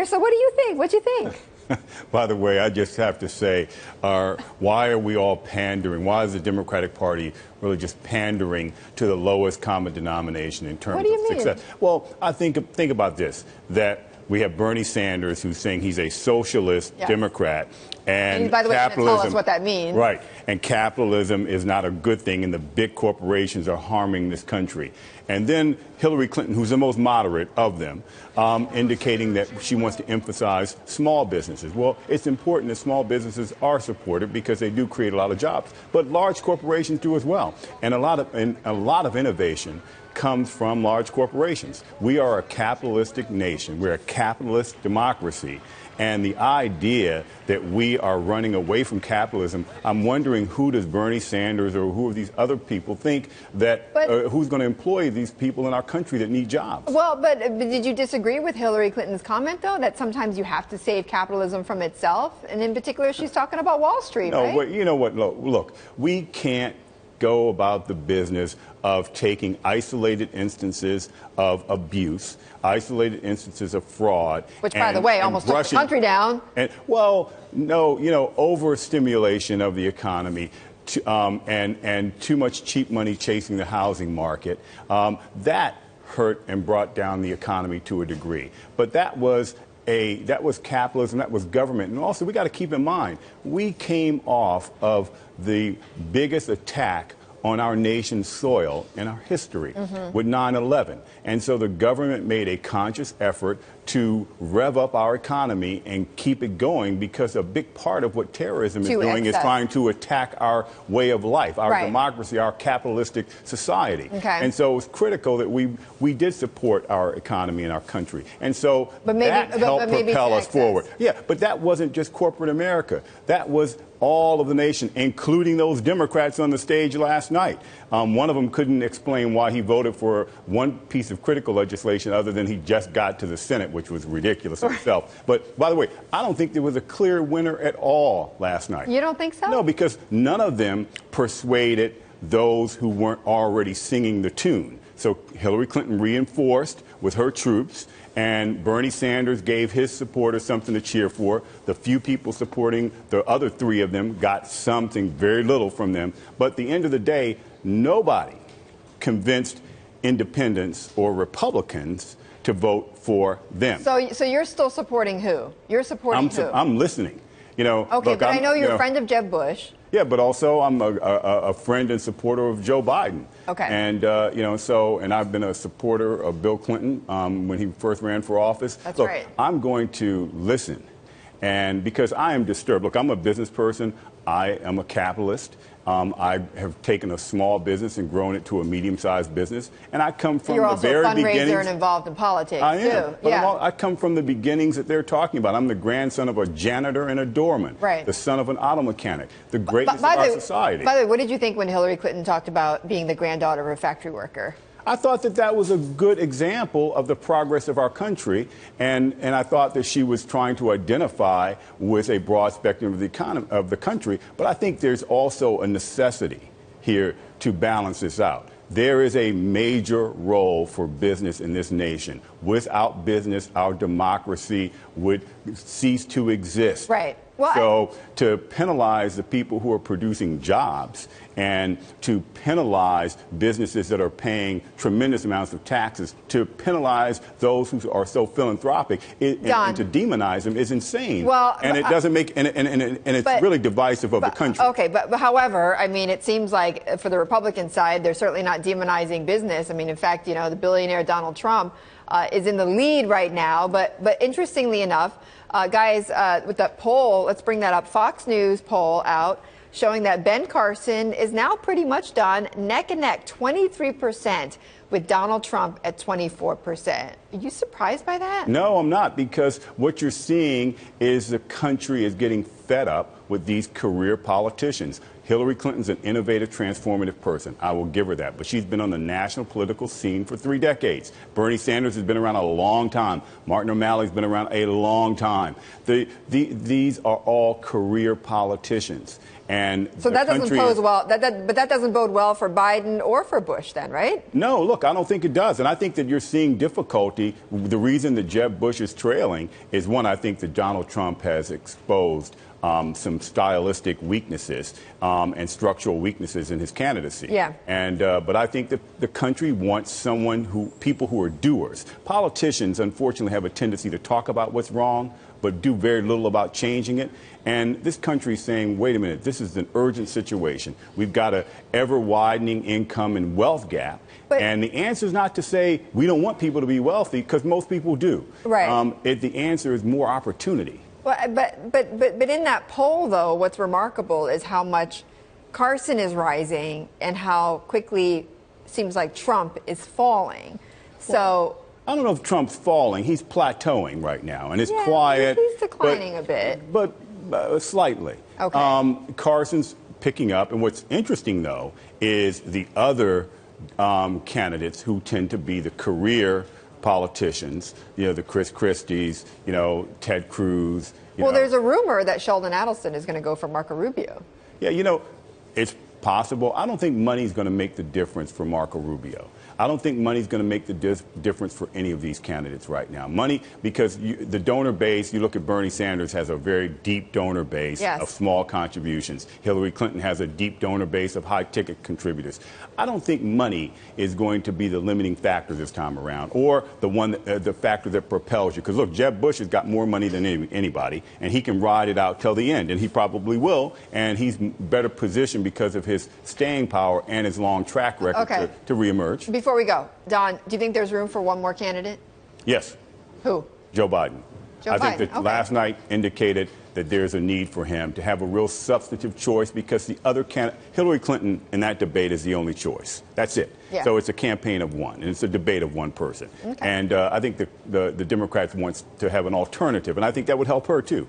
So what do you think? What do you think? By the way, I just have to say, why are we all pandering? Why is the Democratic Party really just pandering to the lowest common denomination in terms of success? Well, I think about this, that we have Bernie Sanders, who's saying he's a socialist Democrat. And by the way, capitalism, tell us what that means. Right. And capitalism is not a good thing, and the big corporations are harming this country. And then Hillary Clinton, who's the most moderate of them, indicating that she wants to emphasize small businesses. Well, it's important that small businesses are supported because they do create a lot of jobs. But large corporations do as well. And a lot of innovation comes from large corporations. We are a capitalistic nation. We're a capitalist democracy. And the idea that we are running away from capitalism, I'm wondering who does Bernie Sanders or who of these other people think that who's going to employ these people in our country that need jobs? Well, but did you disagree with Hillary Clinton's comment, though, that sometimes you have to save capitalism from itself? And in particular, she's talking about Wall Street, right? No, you know what? Look, we can't go about the business of taking isolated instances of abuse, isolated instances of fraud. Which, by the way, almost took the country down. And, well, no, overstimulation of the economy and too much cheap money chasing the housing market. That hurt and brought down the economy to a degree. But that was capitalism, that was government. And also, we got to keep in mind, we came off of the biggest attack on our nation's soil in our history with 9/11. And so the government made a conscious effort to rev up our economy and keep it going, because a big part of what terrorism is doing is trying to attack our way of life, our democracy, our capitalistic society. And so it was critical that we did support our economy and our country. And so that helped propel us forward. Yeah, but that wasn't just corporate America. That was all of the nation, including those Democrats on the stage last night. One of them couldn't explain why he voted for one piece of critical legislation other than he just got to the Senate, which was ridiculous itself. But by the way, I don't think there was a clear winner at all last night. You don't think so? No, because none of them persuaded those who weren't already singing the tune. So Hillary Clinton reinforced with her troops, and Bernie Sanders gave his supporters something to cheer for. The few people supporting the other three of them got something, very little from them. But at the end of the day, nobody convinced independents or Republicans to vote for them. So you're still supporting who? You're supporting who? I'm listening. Okay, look, but I know you're a friend of Jeb Bush. Yeah, but also I'm a friend and supporter of Joe Biden. Okay. And, and I've been a supporter of Bill Clinton when he first ran for office. That's Look, right. I'm going to listen. And because I am disturbed. Look, I'm a business person. I am a capitalist. I have taken a small business and grown it to a medium-sized business. And I come from the very beginnings. You're also a fundraiser and involved in politics, I am. too. But I come from the beginnings that they're talking about. I'm the grandson of a janitor and a doorman. Right. The son of an auto mechanic. The greatness of our society. By the way, what did you think when Hillary Clinton talked about being the granddaughter of a factory worker? I thought that was a good example of the progress of our country, and I thought that she was trying to identify with a broad spectrum of the economy of the country. But I think there's also a necessity here to balance this out. There is a major role for business in this nation. Without business, our democracy would cease to exist. Right. Well, so to penalize the people who are producing jobs and to penalize businesses that are paying tremendous amounts of taxes, to penalize those who are so philanthropic and to demonize them is insane. Well, and it doesn't make and it's really divisive of the country. Okay, but however, I mean, it seems like for the Republican side, they're certainly not demonizing business. I mean, in fact, the billionaire Donald Trump is in the lead right now. But interestingly enough, guys, with that poll, let's bring that up. Fox News poll out showing that Ben Carson is now pretty much done, neck and neck, 23%, with Donald Trump at 24%. Are you surprised by that? No, I'm not, because what you're seeing is the country is getting fed up with these career politicians. Hillary Clinton's an innovative, transformative person. I will give her that. But she's been on the national political scene for 3 decades. Bernie Sanders has been around a long time. Martin O'Malley's been around a long time. These are all career politicians. And so that doesn't pose well. But that doesn't bode well for Biden or for Bush, then, right? No, look. look, I don't think it does. And I think that you're seeing difficulty. The reason that Jeb Bush is trailing is, one, I think that Donald Trump has exposed some stylistic weaknesses and structural weaknesses in his candidacy. Yeah. And but I think that the country wants people who are doers. Politicians, unfortunately, have a tendency to talk about what's wrong, but do very little about changing it. And this country is saying, wait a minute, this is an urgent situation. We've got an ever-widening income and wealth gap. And the answer is not to say we don't want people to be wealthy, because most people do. Right. The answer is more opportunity. Well, but in that poll, though, what's remarkable is how much Carson is rising and how quickly seems like Trump is falling. So I don't know if Trump's falling. He's plateauing right now, and it's yeah, quiet. He's declining a bit, but slightly. Okay. Carson's picking up, and what's interesting though is the other candidates who tend to be the career politicians, the Chris Christies, Ted Cruz. Well, there's a rumor that Sheldon Adelson is going to go for Marco Rubio. Yeah, it's possible. I don't think money's going to make the difference for Marco Rubio. I don't think money's going to make the difference for any of these candidates right now. Money, because the donor base, you look at Bernie Sanders, has a very deep donor base of small contributions. Hillary Clinton has a deep donor base of high-ticket contributors. I don't think money is going to be the limiting factor this time around, or the factor that propels you. Because, look, Jeb Bush has got more money than anybody, and he can ride it out till the end, and he probably will, and he's better positioned because of his staying power and his long track record to reemerge. Before we go, Don, do you think there's room for one more candidate? Yes. Who? Joe Biden. I think that last night indicated that there's a need for him to have a real substantive choice, because the other candidate, Hillary Clinton, in that debate is the only choice. That's it. Yeah. So it's a campaign of one, and it's a debate of one person. And I think the Democrats want to have an alternative, and I think that would help her, too.